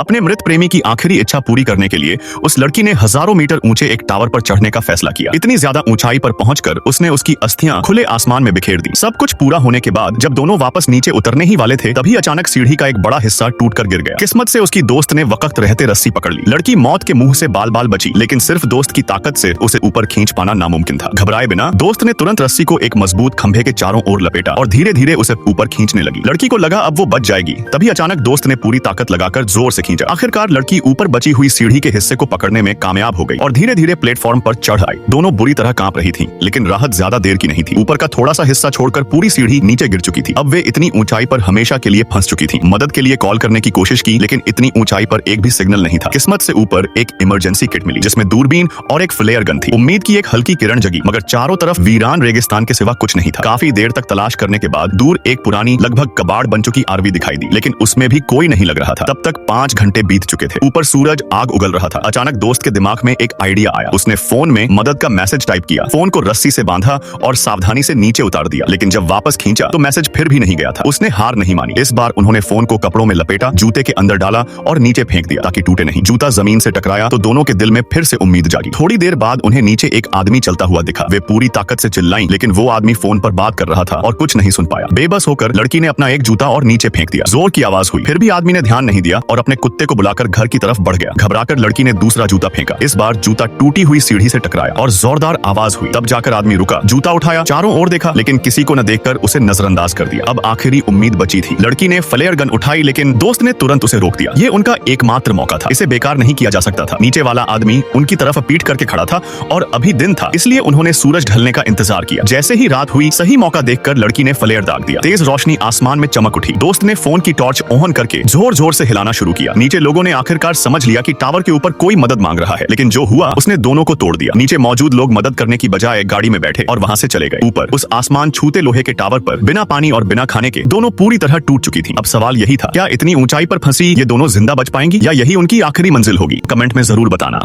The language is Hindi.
अपने मृत प्रेमी की आखिरी इच्छा पूरी करने के लिए उस लड़की ने हजारों मीटर ऊंचे एक टावर पर चढ़ने का फैसला किया। इतनी ज्यादा ऊंचाई पर पहुंचकर उसने उसकी अस्थियां खुले आसमान में बिखेर दी। सब कुछ पूरा होने के बाद जब दोनों वापस नीचे उतरने ही वाले थे, तभी अचानक सीढ़ी का एक बड़ा हिस्सा टूटकर गिर गया। किस्मत से उसकी दोस्त ने वक्त रहते रस्सी पकड़ ली। लड़की मौत के मुंह से बाल बाल बची, लेकिन सिर्फ दोस्त की ताकत से उसे ऊपर खींच पाना नामुमकिन था। घबराए बिना दोस्त ने तुरंत रस्सी को एक मजबूत खंभे के चारों ओर लपेटा और धीरे धीरे उसे ऊपर खींचने लगी। लड़की को लगा अब वो बच जाएगी, तभी अचानक दोस्त ने पूरी ताकत लगाकर जोर से खींचा। आखिरकार लड़की ऊपर बची हुई सीढ़ी के हिस्से को पकड़ने में कामयाब हो गई और धीरे धीरे प्लेटफॉर्म पर चढ़ आई। दोनों बुरी तरह कांप रही थीं, लेकिन राहत ज्यादा देर की नहीं थी। ऊपर का थोड़ा सा हिस्सा छोड़कर पूरी सीढ़ी नीचे गिर चुकी थी। अब वे इतनी ऊंचाई पर हमेशा के लिए फंस चुकी थी। मदद के लिए कॉल करने की कोशिश की, लेकिन इतनी ऊंचाई पर एक भी सिग्नल नहीं था। किस्मत से ऊपर एक इमरजेंसी किट मिली, जिसमें दूरबीन और एक फ्लेयर गन थी। उम्मीद की एक हल्की किरण जगी, मगर चारों तरफ वीरान रेगिस्तान के सिवा कुछ नहीं था। काफी देर तक तलाश करने के बाद दूर एक पुरानी लगभग कबाड़ बन चुकी आरवी दिखाई दी, लेकिन उसमें भी कोई नहीं लग रहा था। तब तक 5 घंटे बीत चुके थे। ऊपर सूरज आग उगल रहा था। अचानक दोस्त के दिमाग में एक आइडिया आया। उसने फोन में मदद का मैसेज टाइप किया, फोन को रस्सी से बांधा और सावधानी से नीचे उतार दिया। लेकिन जब वापस खींचा तो मैसेज फिर भी नहीं गया था। उसने हार नहीं मानी। इस बार उन्होंने फोन को कपड़ों में लपेटा, जूते के अंदर डाला और नीचे फेंक दिया ताकि टूटे नहीं। जूता जमीन से टकराया तो दोनों के दिल में फिर से उम्मीद जागी। थोड़ी देर बाद उन्हें नीचे एक आदमी चलता हुआ दिखा। वे पूरी ताकत से चिल्लाईं, लेकिन वो आदमी फोन पर बात कर रहा था और कुछ नहीं सुन पाया। बेबस होकर लड़की ने अपना एक जूता और नीचे फेंक दिया। जोर की आवाज हुई, फिर भी आदमी ने ध्यान नहीं दिया और अपने कुत्ते को बुलाकर घर की तरफ बढ़ गया। घबराकर लड़की ने दूसरा जूता फेंका। इस बार जूता टूटी हुई सीढ़ी से टकराया और जोरदार आवाज हुई। तब जाकर आदमी रुका, जूता उठाया, चारों ओर देखा, लेकिन किसी को न देखकर उसे नजरअंदाज कर दिया। अब आखिरी उम्मीद बची थी। लड़की ने फ्लेयर गन उठाई, लेकिन दोस्त ने तुरंत उसे रोक दिया। ये उनका एकमात्र मौका था, इसे बेकार नहीं किया जा सकता था। नीचे वाला आदमी उनकी तरफ पीठ करके खड़ा था और अभी दिन था, इसलिए उन्होंने सूरज ढलने का इंतजार किया। जैसे ही रात हुई, सही मौका देखकर लड़की ने फ्लेयर दाग दिया। तेज रोशनी आसमान में चमक उठी। दोस्त ने फोन की टॉर्च ऑन करके जोर जोर से हिलाना शुरू किया। नीचे लोगों ने आखिरकार समझ लिया कि टावर के ऊपर कोई मदद मांग रहा है, लेकिन जो हुआ उसने दोनों को तोड़ दिया। नीचे मौजूद लोग मदद करने की बजाय गाड़ी में बैठे और वहां से चले गए। ऊपर उस आसमान छूते लोहे के टावर पर बिना पानी और बिना खाने के दोनों पूरी तरह टूट चुकी थीं। अब सवाल यही था, क्या इतनी ऊंचाई पर फंसी ये दोनों जिंदा बच पाएंगी या यही उनकी आखिरी मंजिल होगी? कमेंट में जरूर बताना।